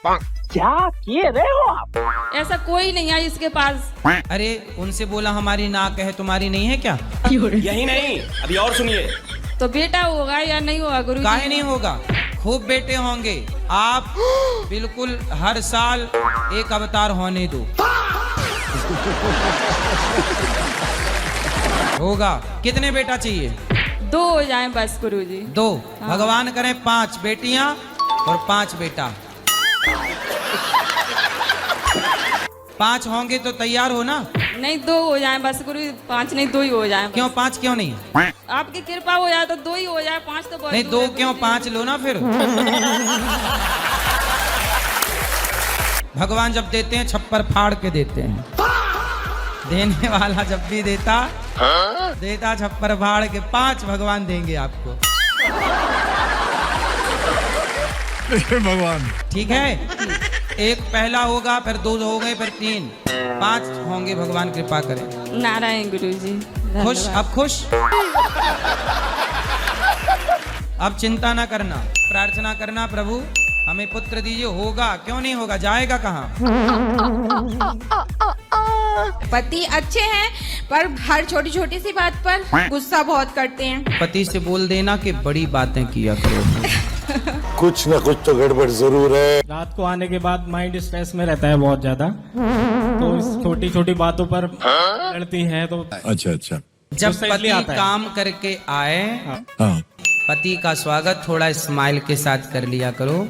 क्या किए रहे हो आप? ऐसा कोई नहीं है इसके पास। अरे उनसे बोला हमारी नाक है तुम्हारी नहीं है क्या? यही नहीं, अभी और सुनिए। तो बेटा होगा या नहीं होगा गुरु? काहे नहीं होगा, खूब बेटे होंगे। आप बिल्कुल हर साल एक अवतार होने दो। होगा। कितने बेटा चाहिए? 2 हो जाए बस गुरुजी। 2। भगवान करें 5 बेटियां और 5 बेटा। 5 होंगे तो तैयार हो ना? नहीं 2 हो जाए बस गुरु, 5 नहीं 2 ही हो जाए। क्यों 5 क्यों नहीं? आपकी कृपा हो जाए तो 2 ही हो जाए, 5 तो बहुत नहीं 2 दूर है क्यों, गुरुजी। 5 लो ना फिर। भगवान जब देते हैं छप्पर फाड़ के देते हैं। देने वाला जब भी देता छप्पर फाड़ के। 5 भगवान देंगे आपको। भगवान ठीक है, एक पहला होगा, फिर 2 हो गए, फिर 3, 5 होंगे। भगवान कृपा करें। नारायण गुरुजी। खुश? अब खुश? अब चिंता ना करना, प्रार्थना करना, प्रभु हमें पुत्र दीजिए। होगा, क्यों नहीं होगा, जाएगा कहाँ? पति अच्छे हैं पर हर छोटी छोटी सी बात पर गुस्सा बहुत करते हैं। पति से बोल देना कि बड़ी बातें किया करो। कुछ न कुछ तो गड़बड़ जरूर है। रात को आने के बाद माइंड स्ट्रेस में रहता है बहुत ज्यादा, तो इस छोटी छोटी बातों पर लड़ती हैं। तो अच्छा अच्छा। जब गुस्सा इसलिए पति आता है। काम करके आए, हाँ पति का स्वागत थोड़ा स्माइल के साथ कर लिया करो।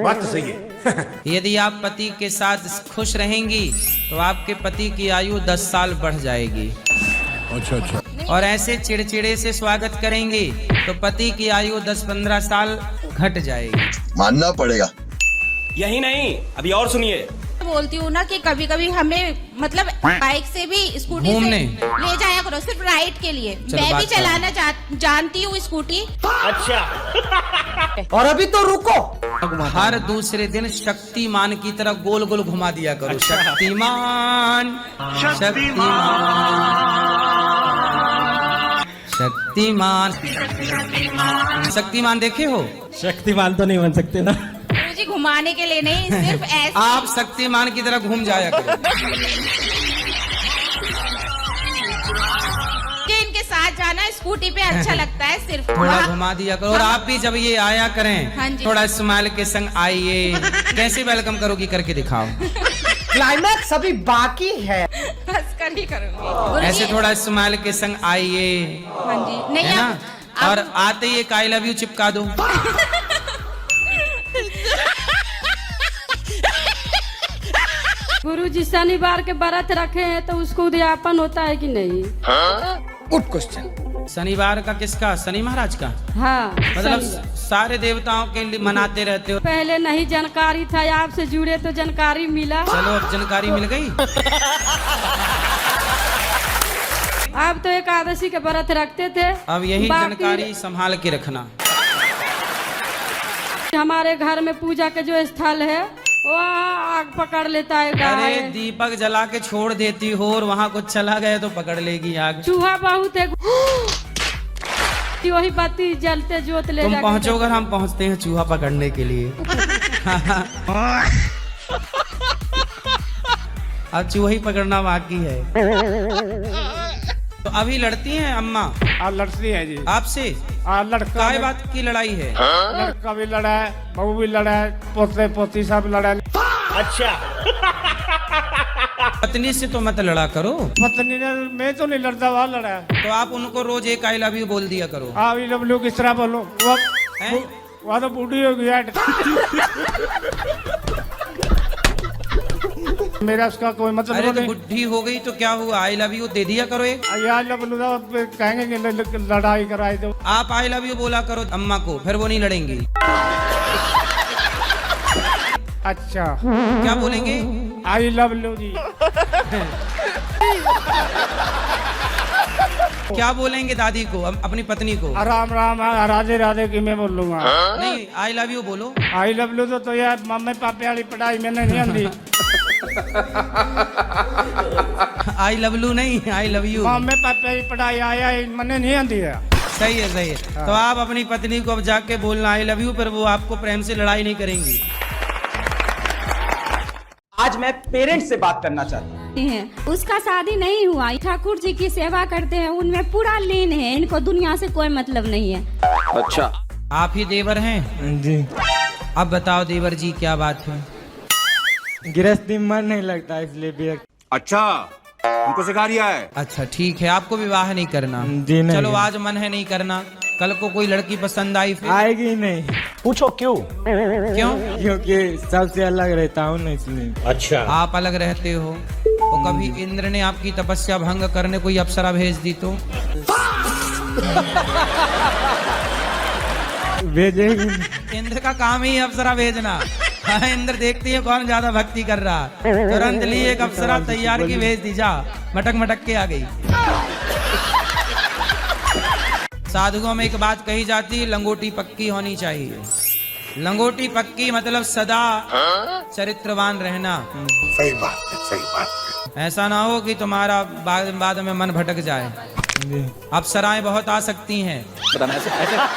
बात तो सही है। यदि आप पति के साथ खुश रहेंगी तो आपके पति की आयु 10 साल बढ़ जाएगी। अच्छा अच्छा। और ऐसे चिड़चिड़े से स्वागत करेंगी तो पति की आयु 10-15 साल घट जाएगी। मानना पड़ेगा। यही नहीं, अभी और सुनिए। बोलती हूँ ना कि कभी कभी हमें मतलब बाइक से भी स्कूटी से घूमने। ले जाया करो, सिर्फ राइड के लिए। चलो, मैं बात भी करो। चलाना जानती हूँ स्कूटी। अच्छा। और अभी तो रुको। हर दूसरे दिन शक्तिमान की तरह गोल गोल घुमा दिया करो। शक्तिमान शक्तिमान शक्तिमान शक्तिमान देखे हो? शक्तिमान तो नहीं बन सकते ना। गुरुजी घुमाने के लिए नहीं, सिर्फ ऐसे। आप शक्तिमान की तरह घूम जाया करो। कि इनके साथ जाना स्कूटी पे अच्छा लगता है, सिर्फ थोड़ा वहाँ- घुमा दिया करो। और आप भी जब ये आया करें हाँ जी। थोड़ा स्माइल के संग आइए। कैसे वेलकम करोगी करके दिखाओ। क्लाइमैक्स अभी बाकी है। हंस कर ही करूंगी गुरुजी। ऐसे थोड़ा स्माइल के संग आइए, हाँ जी, नहीं है ना? आप- और आते ही एक आई लव यू चिपका दो। गुरुजी शनिवार के व्रत रखे हैं तो उसको उद्यापन होता है कि नहीं? Good question. शनिवार का किसका? शनि महाराज का? हाँ मतलब शनिवार। सारे देवताओं के लिए मनाते रहते हो। पहले नहीं जानकारी था, आपसे जुड़े तो जानकारी मिला। चलो अब जानकारी मिल गई। आप तो एकादशी के व्रत रखते थे। अब यही बाकी जानकारी संभाल के रखना। हमारे घर में पूजा के जो स्थल है वहाँ आग पकड़ लेता है अरे गाय। दीपक जला के छोड़ देती हो और वहाँ कुछ चला गए तो पकड़ लेगी आग। चूहा बहुत है। वही बत्ती जलते जोत ले तुम जाके- पहुँचो अगर हम पहुँचते हैं चूहा पकड़ने के लिए। अब चूहा ही पकड़ना बाकी है। तो अभी लड़ती हैं अम्मा लड़ती है जी। आपसे? लड़का काय बात की लड़ाई है? लड़का भी लड़ा है, बहू भी लड़ा है, पोते पोती सब लड़ा है। अच्छा। पत्नी से तो मत लड़ा करो। पत्नी ने, मैं तो नहीं लड़ता, वहाँ लड़ा है। तो आप उनको रोज एक आई लव यू बोल दिया करो। हाँ डब्ल्यू किस तरह बोलूं? हैं? वहाँ तो बूढ़ी हो गई। मेरा उसका कोई मतलब अरे तो नहीं। बुढ़ी हो गई तो क्या हुआ, आई लव यू दे दिया करो एक। यार डब्ल्यू कहेंगे कि लड़ाई कराई दो। आप आई लव यू बोला करो अम्मा को, फिर वो नहीं लड़ेंगी। अच्छा क्या बोलेंगे? आई लव यू जी। क्या बोलेंगे दादी को, अपनी पत्नी को? राम राम राधे राधे की मैं बोलूंगा। नहीं आई लव यू बोलो। आई लव यू तो यार मम्मी पापे वाली पढ़ाई मैंने नहीं आती। आई लव यू नहीं, आई लव यू। मम्मी पापे की पढ़ाई आया मैंने नहीं आती है। सही है सही है। तो आप अपनी पत्नी को अब जाके बोलना आई लव यू, पर वो आपको प्रेम से लड़ाई नहीं करेंगी। आज मैं पेरेंट्स से बात करना चाहता हूँ। हैं उसका शादी नहीं हुआ, ठाकुर जी की सेवा करते हैं, उनमें पूरा लीन है, इनको दुनिया से कोई मतलब नहीं है। अच्छा, आप ही देवर हैं? जी। अब बताओ देवर जी क्या बात है? गृहस्थी में मन नहीं लगता इसलिए भी। अच्छा, हमको सिखा रिया है। अच्छा ठीक है, आपको विवाह नहीं करना? जी नहीं। चलो आज मन है नहीं करना, कल को कोई लड़की पसंद आई फिर? आएगी ही नहीं। पूछो क्यों? क्यों? क्योंकि सबसे अलग रहता हूँ ना इसलिए। अच्छा, आप अलग रहते हो तो कभी इंद्र ने आपकी तपस्या भंग करने कोई अप्सरा भेज दी तो? भेजेगी। इंद्र का काम ही अप्सरा भेजना। हाँ, इंद्र देखती है कौन ज्यादा भक्ति कर रहा, तुरंत ली एक अप्सरा तैयार की भेज दी, जा मटक मटक के आ गई। साधुओं में एक बात कही जाती है, लंगोटी पक्की होनी चाहिए। लंगोटी पक्की मतलब सदा चरित्रवान रहना। सही बात है, सही बात है। ऐसा ना हो कि तुम्हारा बाद में मन भटक जाए। अप्सराएं बहुत आ सकती हैं,